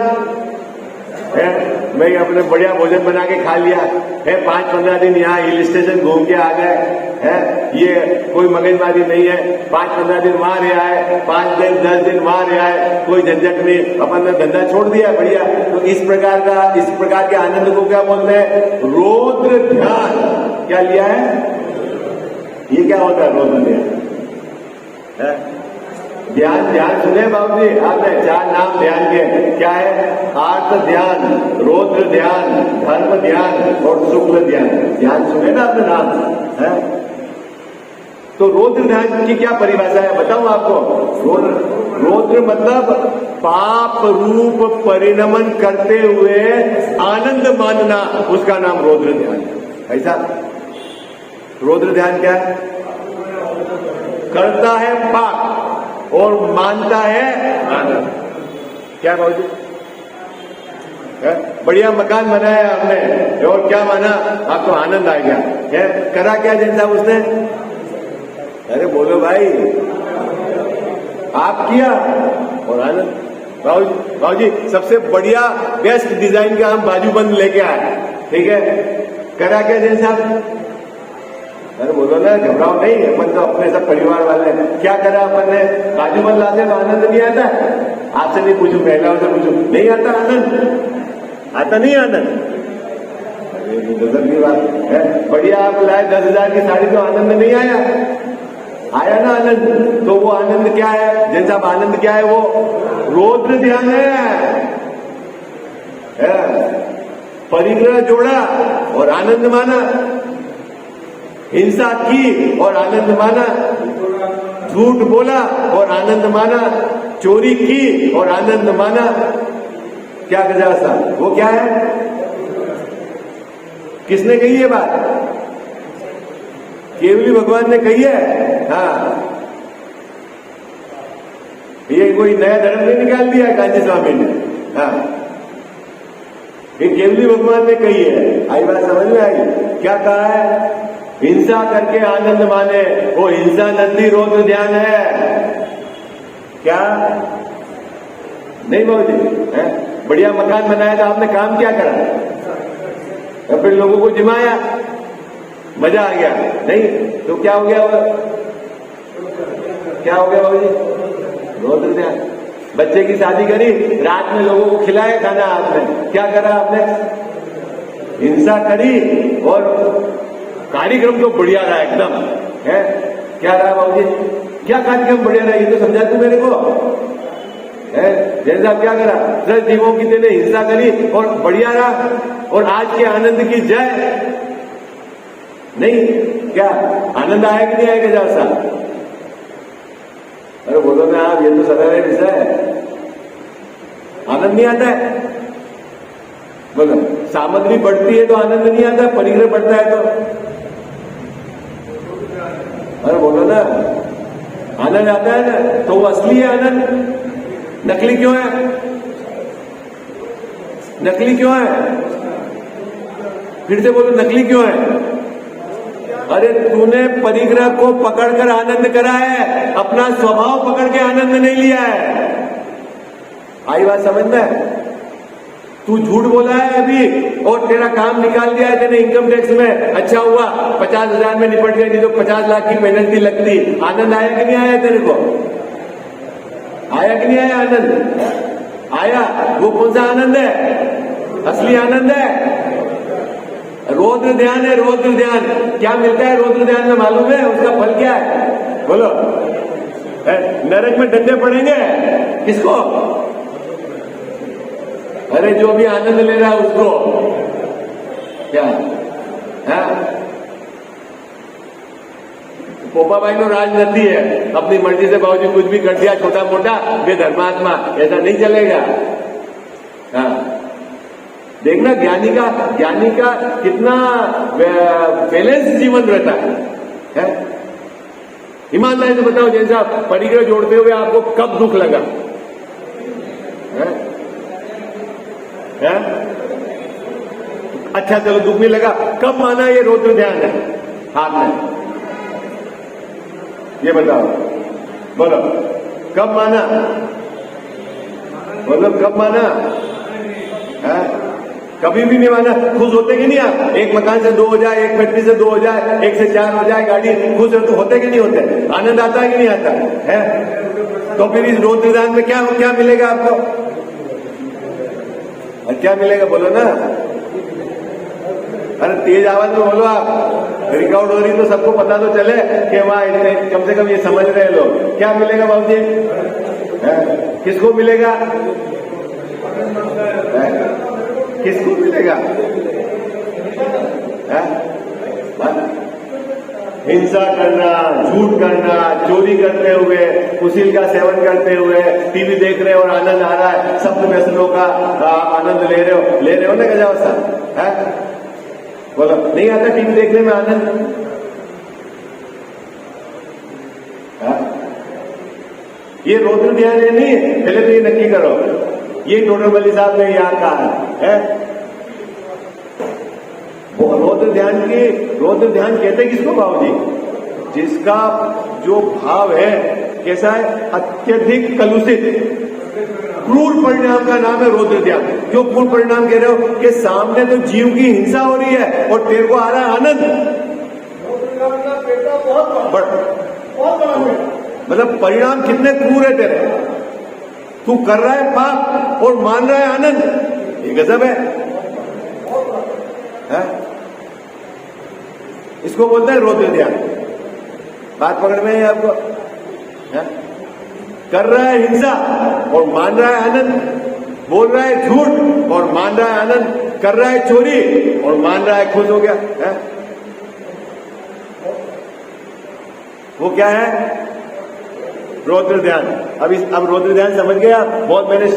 मैं अपने बढ़िया भोजन बना के खा लिया है, 5-15 दिन यहाँ हिल स्टेशन घूम के आ गए है, ये कोई मगजमारी नहीं है। 5-15 दिन वहां रहा है, 5 दिन 10 दिन वहां रहा है, कोई झंझट नहीं, अपन ने धंधा छोड़ दिया बढ़िया। तो इस प्रकार के आनंद को क्या बोलते हैं? रौद्र ध्यान। क्या लिया है? ये क्या होता है रौद्र ध्यान? ध्यान सुने बाबू जी आपने? 4 नाम ध्यान के। क्या है? आर्त ध्यान, रौद्र ध्यान, धर्म ध्यान और शुक्ल ध्यान। ध्यान सुने ना आपने नाम है? तो रौद्र ध्यान की क्या परिभाषा है बताऊं आपको? रौद्र मतलब पाप रूप परिणमन करते हुए आनंद मानना, उसका नाम रौद्र ध्यान है। ऐसा रौद्र ध्यान क्या है? करता है पाप और मानता है आनंद। क्या बाबू जी? बढ़िया मकान बनाया आपने और क्या माना? आपको आनंद आ गया है। करा क्या जिन साहब उसने? अरे बोलो भाई, आप किया और आनंद। बाबू जी सबसे बढ़िया बेस्ट डिजाइन का हम बाजूबंद लेके आए, ठीक है, करा क्या जिन साहब? अरे बोलो ना, घबराओ नहीं, अपन तो अपने सब परिवार वाले हैं। क्या करा अपन ने? बाजूबंद लाते तो आनंद नहीं आता? आपसे नहीं पूछू, पहला से पूछू, नहीं आता आनंद? आता नहीं आनंद? अरे गजब की बात है। बढ़िया आप लाए 10,000 की साड़ी, तो आनंद नहीं आया? आया ना आनंद। तो वो आनंद क्या है जिन साहब? आनंद क्या है? वो रौद्र ध्यान है। परिग्रह जोड़ा और आनंद माना, हिंसा की और आनंद माना, झूठ बोला और आनंद माना, चोरी की और आनंद माना। क्या गजा सा? वो क्या है? किसने कही ये बात? केवली भगवान ने कही है। हाँ, ये कोई नया धर्म नहीं निकाल दिया गांधी स्वामी ने। हाँ, ये केवली भगवान ने कही है। आई बात समझ में आई? क्या कहा है? हिंसा करके आनंद माने, वो हिंसा नंदी रौद्र ध्यान है। क्या नहीं बाबू जी? बढ़िया मकान बनाया था आपने, काम क्या करा? और फिर लोगों को जिमाया, मजा आ गया नहीं? तो क्या हो गया? क्या हो गया बाबू जी? रौद्र ध्यान। बच्चे की शादी करी, रात में लोगों को खिलाया खाना, आपने क्या करा? आपने हिंसा करी और कार्यक्रम तो बढ़िया रहा एकदम है। क्या रहा बाबू जी? क्या कार्यक्रम बढ़िया रहा? ये तो समझा तू मेरे को है। जैसा क्या करा? 10 जीवों की तेने हिंसा करी और बढ़िया रहा, और आज के आनंद की जय। नहीं, क्या आनंद आया कि नहीं आएगा जैसा? अरे बोलो ना आप, ये तो सरल विषय है। आनंद नहीं आता है? बोलो, सामग्री बढ़ती है तो आनंद नहीं आता, परिग्रह बढ़ता है तो? अरे बोलो ना, आनंद आता है ना, तो वो असली है आनंद, नकली क्यों है? नकली क्यों है? फिर से बोलो, नकली क्यों है? अरे तूने परिग्रह को पकड़कर आनंद करा है, अपना स्वभाव पकड़ के आनंद नहीं लिया है। आई बात समझ में? तू झूठ बोला है अभी और तेरा काम निकाल दिया है तेने इनकम टैक्स में, अच्छा हुआ 50,000 में निपट गया, नहीं तो 50 लाख की पेनल्टी लगती। आनंद आया कि नहीं आया तेरे को? आया कि नहीं आया आनंद? आया। वो कौन सा आनंद है? असली आनंद है, रौद्र ध्यान है। रौद्र ध्यान क्या मिलता है? रौद्र ध्यान में मालूम है उसका फल क्या है? बोलो, नरक में डंडे पड़ेंगे किसको? अरे जो भी आनंद ले रहा है उसको। क्या है? पोपा भाई तो राजनीति है, अपनी मर्जी से बावजूद कुछ भी कर दिया छोटा मोटा, वे धर्मात्मा, ऐसा नहीं चलेगा। हाँ, देखना ज्ञानी का कितना बैलेंस जीवन रहता है? ईमानदारी से बताओ जैन साहब, परिग्रह जोड़ते हुए आपको कब दुख लगा? है? अच्छा चलो, दुख नहीं लगा, कब माना ये रौद्र ध्यान है? हाथ में ये बताओ, बोलो कब माना? बोलो कब माना? है? कभी भी नहीं माना। खुश होते कि नहीं आप? एक मकान से 2 हो जाए, एक फैक्ट्री से 2 हो जाए, 1 से 4 हो जाए गाड़ी, खुश होते कि नहीं होते? आनंद आता है कि नहीं आता है? तो फिर इस रौद्र ध्यान में क्या मिलेगा आपको? क्या मिलेगा बोलो ना? अरे तेज आवाज में बोलो, आप रिकॉर्ड हो रही तो सबको पता तो चले कि वहां कम से कम ये समझ रहे लोग। क्या मिलेगा बाबू जी? किसको मिलेगा? किसको मिलेगा? हिंसा करना, झूठ करना, चोरी करते हुए, कुशील का सेवन करते हुए, टीवी देख रहे हो और आनंद आ रहा है, सब व्यसनों का आनंद ले रहे हो ना गजावसा? है? बोलो, नहीं आता टीवी देखने में आनंद? है? ये रौद्र ध्यान है नहीं? पहले तो ये नक्की करो, ये टोटरमल्ली साहब ने यहाँ कहा है। रौद्र ध्यान कहते हैं किसको भाव जी? जिसका जो भाव है कैसा है? अत्यधिक कलुषित, क्रूर परिणाम का नाम है रौद्र ध्यान। क्यों क्रूर परिणाम कह रहे हो? कि सामने तो जीव की हिंसा हो रही है और तेरे को आ रहा है आनंद। मतलब परिणाम कितने क्रूर है तेरे। तू कर रहा है पाप और मान रहा है आनंद, ये गजब है? इसको बोलते हैं रौद्र ध्यान। बात पकड़ में है आपको? कर रहा है हिंसा और मान रहा है आनंद, बोल रहा है झूठ और मान रहा है आनंद, कर रहा है चोरी और मान रहा है खुश हो गया है? वो क्या है? रौद्र ध्यान। अब रौद्र ध्यान समझ गए आप? बहुत मैंने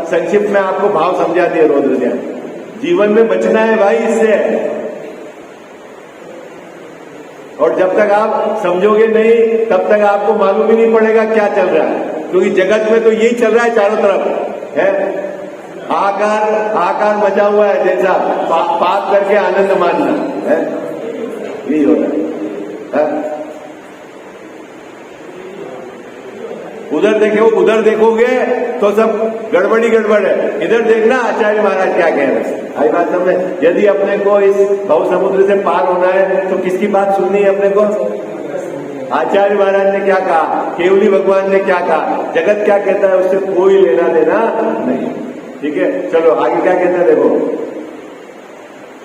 संक्षिप्त में आपको भाव समझा दिया रौद्र ध्यान। जीवन में बचना है भाई इससे, और जब तक आप समझोगे नहीं तब तक आपको मालूम ही नहीं पड़ेगा क्या चल रहा है, क्योंकि जगत में तो यही चल रहा है चारों तरफ है। आकार मचा हुआ है, जैसा पाप करके आनंद मानना है, यही हो रहा है। उधर देखोगे तो सब गड़बड़ी गड़बड़ है, इधर देखना आचार्य महाराज क्या कह रहे हैं। आई बात समझ? यदि अपने को इस भव समुद्र से पार होना है तो किसकी बात सुननी है अपने को? आचार्य महाराज ने क्या कहा, केवली भगवान ने क्या कहा, जगत क्या कहता है उससे कोई लेना देना नहीं। ठीक है, चलो आगे क्या कहता है देखो।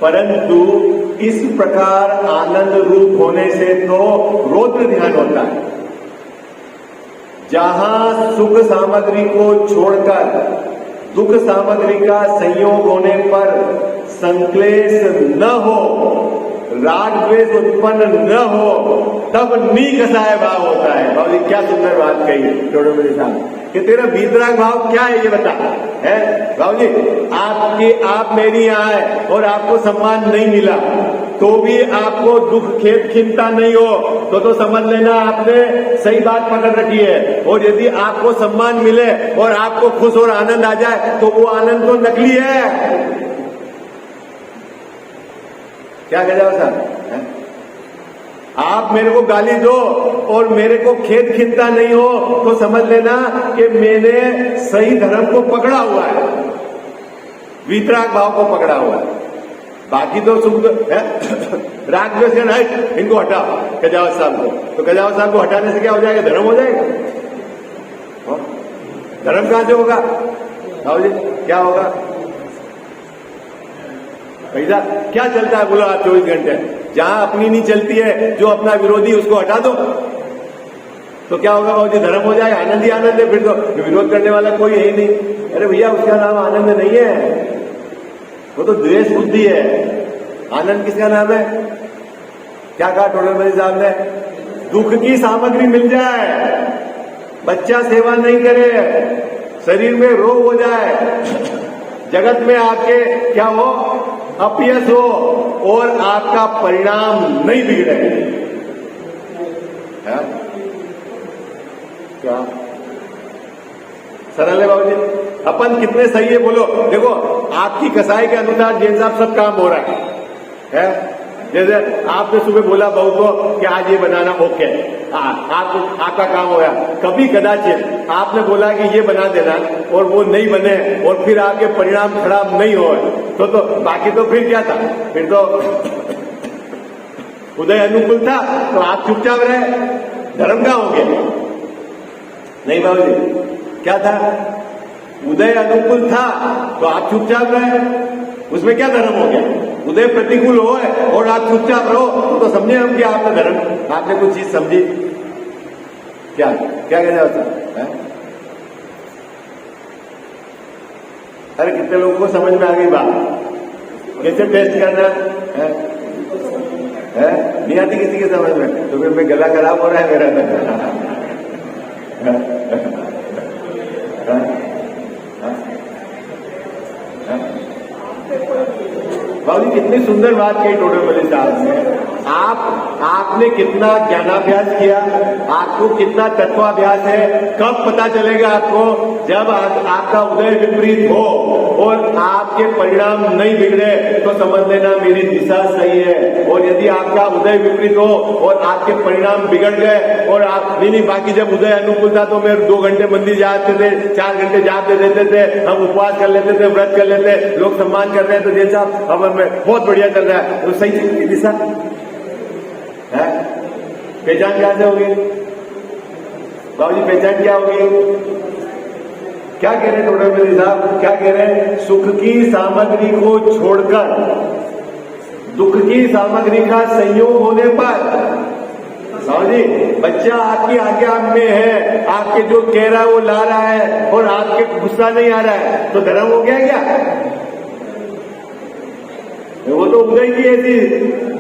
परंतु इस प्रकार आनंद रूप होने से तो रौद्र ध्यान होता है, जहां सुख सामग्री को छोड़कर दुख सामग्री का संयोग होने पर संक्लेश न हो, राग द्वेष उत्पन्न न हो तब नी कसाय भाव होता है। बाबू जी क्या सुंदर बात कही चौड़मल साहब कि तेरा वीतराग भाव क्या है ये बता। है बाबू जी आप मेरी यहाँ है और आपको सम्मान नहीं मिला तो भी आपको दुख खेद खिंता नहीं हो तो समझ लेना आपने सही बात पकड़ रखी है। और यदि आपको सम्मान मिले और आपको खुश और आनंद आ जाए तो वो आनंद तो नकली है। क्या कह जाओ सर, आप मेरे को गाली दो और मेरे को खेद खिंता नहीं हो तो समझ लेना कि मैंने सही धर्म को पकड़ा हुआ है, वीतराग भाव को पकड़ा हुआ है। बाकी तो सुख राग द्वेष नहीं, इनको हटाओ कजावत साहब को, तो कजावत साहब को हटाने से क्या हो जाएगा, धर्म हो जाएगा। धर्म कहां से होगा बाबू जी, क्या होगा? पैसा क्या चलता है बोलो आप 24 घंटे, जहां अपनी नहीं चलती है जो अपना विरोधी उसको हटा दो तो क्या होगा बाबू जी, धर्म हो जाए, आनंद ही आनंद है। फिर तो विरोध करने वाला कोई है ही नहीं। अरे भैया उसका नाम आनंद नहीं है, वो तो द्वेष बुद्धि है। आनंद किसका नाम है? क्या कहा टोडरमल साहब ने? दुख की सामग्री मिल जाए, बच्चा सेवा नहीं करे, शरीर में रोग हो जाए, जगत में आपके क्या हो, अपयश हो और आपका परिणाम नहीं बिगड़े। है? क्या सरल है बाबू जी? अपन कितने सही है बोलो। देखो आपकी कसाई के अनुसार जैन साहब सब काम हो रहा है। जैसे आपने सुबह बोला बहू को कि आज ये बनाना, ओके, आपका काम हो गया। कभी कदाचित आपने बोला कि ये बना देना और वो नहीं बने और फिर आपके परिणाम खराब नहीं हो तो बाकी तो फिर क्या था, फिर तो उदय अनुकूल था तो आप चुपचाप रहे, धर्म का हो गया। नहीं बाबू जी, क्या था? उदय अनुकूल था तो आप चुपचाप रहे, उसमें क्या धर्म हो गया? उदय प्रतिकूल हो और आप चुपचाप रहो तो समझे हम कि आपने धर्म, आपने कुछ चीज समझी क्या? क्या कहना होता है? अरे कितने लोगों को समझ में आ गई बात? कैसे टेस्ट करना है? नहीं आती किसी के समझ में तो फिर मैं गला खराब हो रहा है मेरा। बाबू कितनी सुंदर बात कही टोडरमल साहब ने। आपने कितना ज्ञानाभ्यास किया, आपको कितना तत्वाभ्यास है, कब पता चलेगा आपको? जब आपका उदय विपरीत हो और आपके परिणाम नहीं बिगड़े तो समझ लेना मेरी दिशा सही है। और यदि आपका उदय विपरीत हो और आपके परिणाम बिगड़ गए और आप नहीं बाकी जब उदय अनुकूल था तो मैं 2 घंटे मंदिर जाते थे, 4 घंटे जाप दे देते थे, हम उपवास कर लेते थे, व्रत कर लेते, लोग सम्मान कर रहे हैं तो जैसा अब बहुत बढ़िया चल रहा है, तो सही चीज की दिशा है। पहचान क्या से होगी बाबूजी? पहचान क्या होगी? क्या कह रहे हैं टोडरमल साहब? क्या कह रहे हैं? सुख की सामग्री को छोड़कर दुख की सामग्री का संयोग होने पर, बाबूजी बच्चा आपकी आज्ञा में है, आपके जो कह रहा है वो ला रहा है और आपके गुस्सा नहीं आ रहा है तो धर्म हो गया क्या? वो तो उदय की ऐसी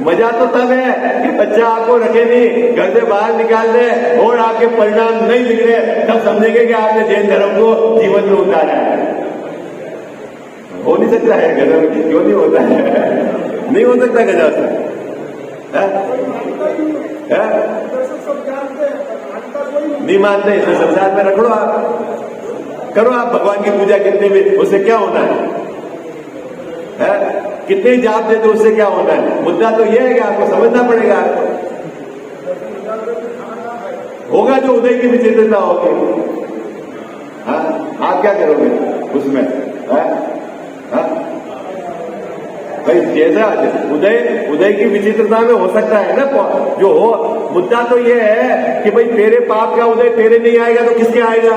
मजा तो तब है कि बच्चा आपको रखे नहीं, घर से बाहर निकाल दे और आपके परिणाम नहीं बिगड़े, तब समझेंगे कि आपने जैन धर्म को जीवन में उतारा है। हो नहीं सकता है गजब, क्यों नहीं होता है? नहीं हो सकता गजब नहीं मानते, इसे संसार में रख लो, आप करो, आप भगवान की पूजा कितने भी, उससे क्या होना है? कितने जाप दे तो उससे क्या होना है? मुद्दा तो यह है कि आपको समझना पड़ेगा, होगा जो उदय की विचित्रता होगी। हाँ, आप क्या करोगे उसमें? भाई जैसा उदय की विचित्रता में हो सकता है ना जो हो, मुद्दा तो यह है कि भाई तेरे पाप का उदय तेरे नहीं आएगा तो किसके आएगा?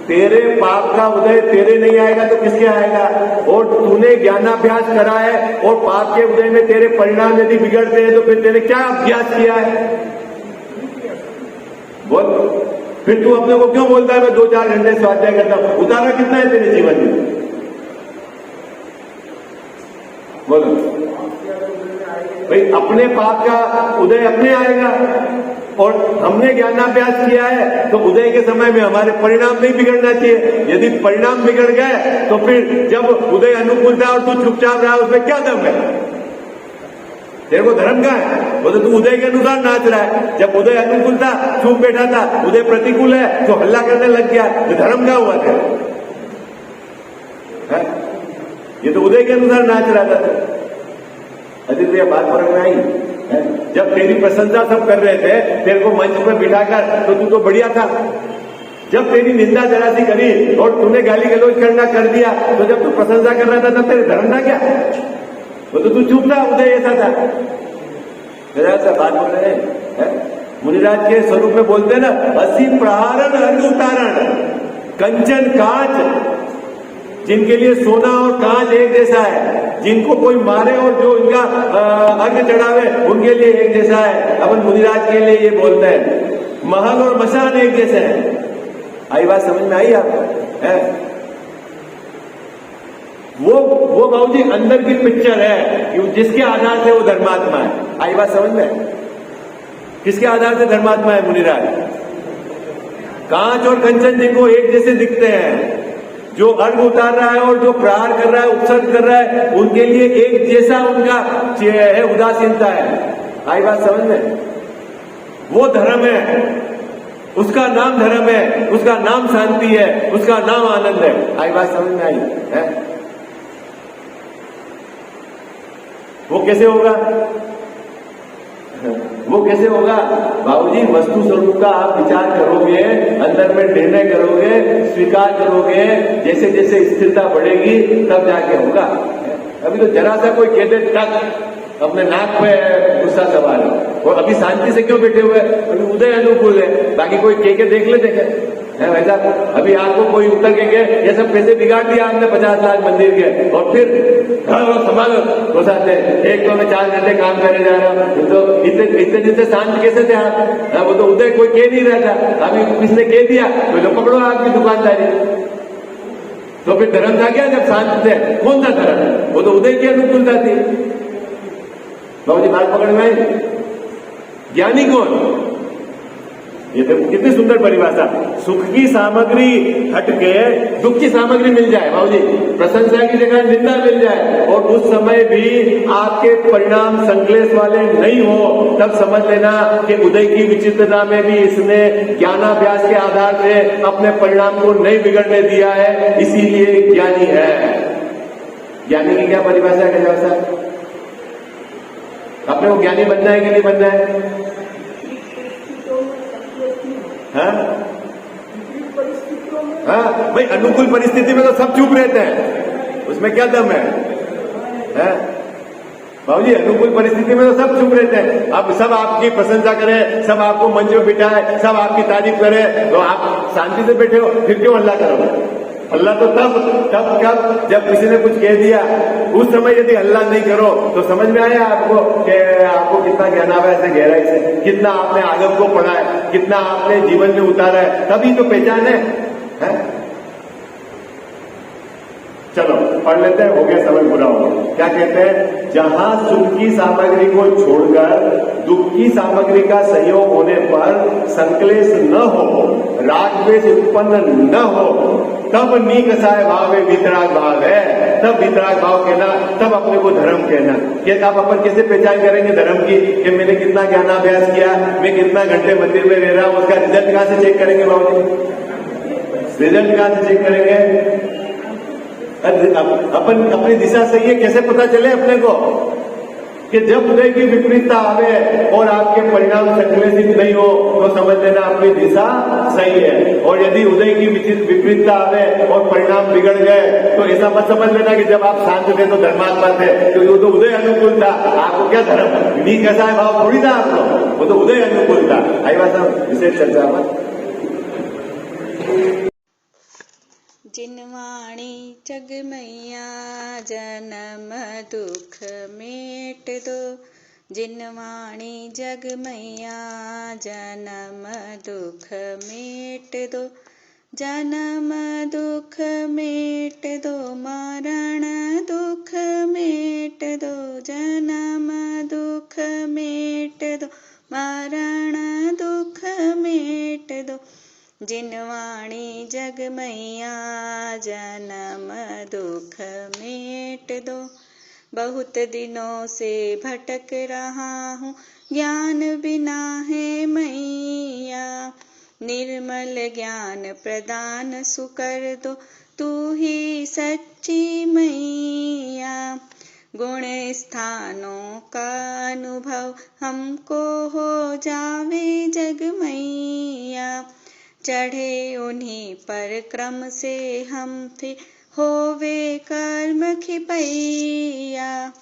तेरे पाप का उदय तेरे नहीं आएगा तो किसके आएगा? और तूने ज्ञानाभ्यास करा है और पाप के उदय में तेरे परिणाम यदि बिगड़ते हैं तो फिर तेरे क्या अभ्यास किया है? बोल, फिर तू अपने को क्यों बोलता है मैं 2-4 घंटे स्वाध्याय करता हूं? उतारा कितना है तेरे जीवन में? बोलो भाई, अपने पाप का उदय अपने आएगा, और हमने ज्ञानाभ्यास किया है तो उदय के समय में हमारे परिणाम नहीं बिगड़ना चाहिए। यदि परिणाम बिगड़ गए तो फिर जब उदय अनुकूल था और तू चुपचाप रहा, उसमें क्या दम है? तेरे को धर्म का है? वो तो तू उदय के अनुसार नाच रहा है। जब उदय अनुकूल था चुप बैठा था, उदय प्रतिकूल है तो हल्ला करने लग गया, तो धर्म का हुआ था? ये तो उदय के अनुसार नाच रहा था। अजीत भैया, बात समझ में आई? जब तेरी प्रशंसा सब कर रहे थे, तेरे को मंच पर बिठाकर, तो तू तो बढ़िया था। जब तेरी निंदा जरा सी करी और तूने गाली गलौज करना कर दिया, तो जब तू प्रशंसा कर रहा था तब तेरे धर्म था क्या? वो तो तू चुप था, उदय ऐसा था। जरा सा बात बोल रहे हैं। मुनिराज के स्वरूप में बोलते हैं ना, असी प्रहारण अंग उतारण कंचन कांच, जिनके लिए सोना और कांच एक जैसा है, जिनको कोई मारे और जो इनका अर्घ चढ़ावे उनके लिए एक जैसा है। अपन मुनिराज के लिए ये बोलते हैं, महल और मशान एक जैसे हैं। आई बात समझ में आई आपको? वो बाबूजी अंदर की पिक्चर है, जिसके आधार से वो धर्मात्मा है। आई बात समझ में? किसके आधार से धर्मात्मा है मुनिराज? कांच और कंचन जिनको एक जैसे दिखते हैं, जो अर्घ उतार रहा है और जो प्रहार कर रहा है, उपसर्ग कर रहा है, उनके लिए एक जैसा उनका है, उदासीनता है। आई बात समझ में? वो धर्म है, उसका नाम धर्म है, उसका नाम शांति है, उसका नाम आनंद है। आई बात समझ में आई है? वो कैसे होगा? वो कैसे होगा बाबूजी? वस्तु स्वरूप का आप विचार करोगे, अंदर में निर्णय करोगे, स्वीकार करोगे, जैसे जैसे स्थिरता बढ़ेगी तब जाके होगा। अभी तो जरा सा कोई कह दे तक अपने नाक पे गुस्सा सवार है, और अभी शांति से क्यों बैठे हुए? अभी उदय अनुकूल है, बाकी कोई के देख ले, देखे वैसा। अभी आपको कोई उत्तर के ये सब पैसे बिगाड़ दिया आपने 50 लाख मंदिर के, और फिर संभालो तो साथे एक तो मैं 4 घंटे काम करे जा रहा हूँ, तो इतने दिन से शांत कैसे थे आप? वो तो उदय कोई कह नहीं रहा था, अभी किसने कह दिया तो पकड़ो आपकी दुकानदारी। तो फिर धर्म था क्या जब शांत थे? कौन सा धर्म? वो तो उदय की अनुकूलता थी। बाबूजी बात पकड़ में आई? ज्ञानी कौन? ये तो कितनी सुंदर परिभाषा। सुख की सामग्री हटके दुख की सामग्री मिल जाए बाबूजी, प्रशंसा की जगह निंदा मिल जाए, और उस समय भी आपके परिणाम संकलेश वाले नहीं हो, तब समझ लेना कि उदय की विचित्रता में भी इसने ज्ञानाभ्यास के आधार से अपने परिणाम को नहीं बिगड़ने दिया है, इसीलिए ज्ञानी है। ज्ञानी की क्या परिभाषा है गजब साहब? अपने को ज्ञानी बनना है कि नहीं बनना है? हाँ भाई, अनुकूल परिस्थिति में तो सब चुप रहते हैं, उसमें क्या दम है? बाबूजी अनुकूल परिस्थिति में तो सब चुप रहते हैं। अब सब आपकी प्रशंसा करें, सब आपको मंच में बिठाए, सब आपकी तारीफ करें, तो आप शांति से बैठे हो, फिर क्यों हल्ला करोगे? हल्ला तो तब जब किसी ने कुछ कह दिया, उस समय यदि हल्ला नहीं करो तो समझ में आया आपको कि आपको कितना ज्ञानाभ्यास है, गहराई से कितना आपने आगम को पढ़ा है, कितना आपने जीवन में उतारा है, तभी तो पहचान है? चलो पढ़ लेते हैं, हो गया समय पूरा हो गया। क्या कहते हैं? जहां सुख की सामग्री को छोड़कर दुख की सामग्री का संयोग होने पर संकलेश न हो, राग द्वेष उत्पन्न न हो, तब नीकसाय भाव है, वितराग भाव है। तब वितराग भाव कहना, तब अपने को धर्म कहना। कि आप अपन कैसे पहचान करेंगे धर्म की? कि मैंने कितना ज्ञानाभ्यास किया, मैं कितना घंटे मंदिर में रह रहा हूं, उसका रिजल्ट कहां से चेक करेंगे बाबू? रिजल्ट कहां से चेक करेंगे? अपन अपनी दिशा सही है कैसे पता चले अपने को? कि जब उदय की विपरीतता आवे और आपके परिणाम संकलित नहीं हो तो समझ लेना अपनी दिशा सही है, और यदि उदय की विपरीतता आवे और परिणाम बिगड़ गए तो ऐसा मत समझ लेना कि जब आप शांत थे तो धर्मात्मा थे, क्योंकि वो तो उदय अनुकूल था। आपको क्या धर्म नी कैसा है भाव थोड़ी था आपको, वो तो उदय अनुकूल था। आई बात विशेष चर्चा मत। जिनवाणी जग मैया जन्म दुख मेट दो, जिनवाणी जग मैया जन्म दुख मेट दो, जन्म दुख मेट दो, मरण दुख मेट जग मैया जन्म दुख मेट दो। बहुत दिनों से भटक रहा हूँ ज्ञान बिना है मैया, निर्मल ज्ञान प्रदान सुकर दो तू ही सच्ची मैया। गुण स्थानों का अनुभव हमको हो जावे जग मैया, चढ़े उन्हीं पर क्रम से हम थे होवे कर्म खिपैया।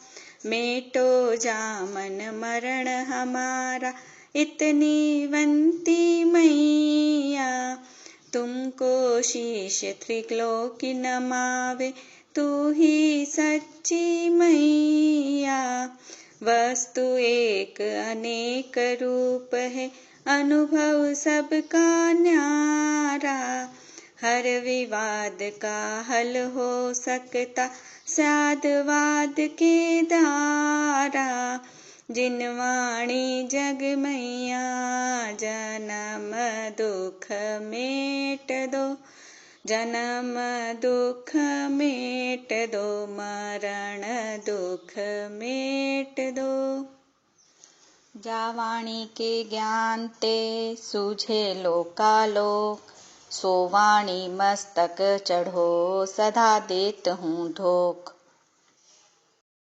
मेटो जामन मरण हमारा इतनी वंती मैया, तुमको शीश त्रिलोकी नमावे तू ही सच्ची मैया। वस्तु एक अनेक रूप है अनुभव सबका न्यारा, हर विवाद का हल हो सकता साधवाद के द्वारा। जिनवाणी जग मैया जन्म दुख मेट दो, जन्म दुख मेट दो, मरण दुख मेट दो। जावाणी के ज्ञान ते सूझे लोकालोक, सो वाणी मस्तक चढ़ो सदा देत हूँ धोख।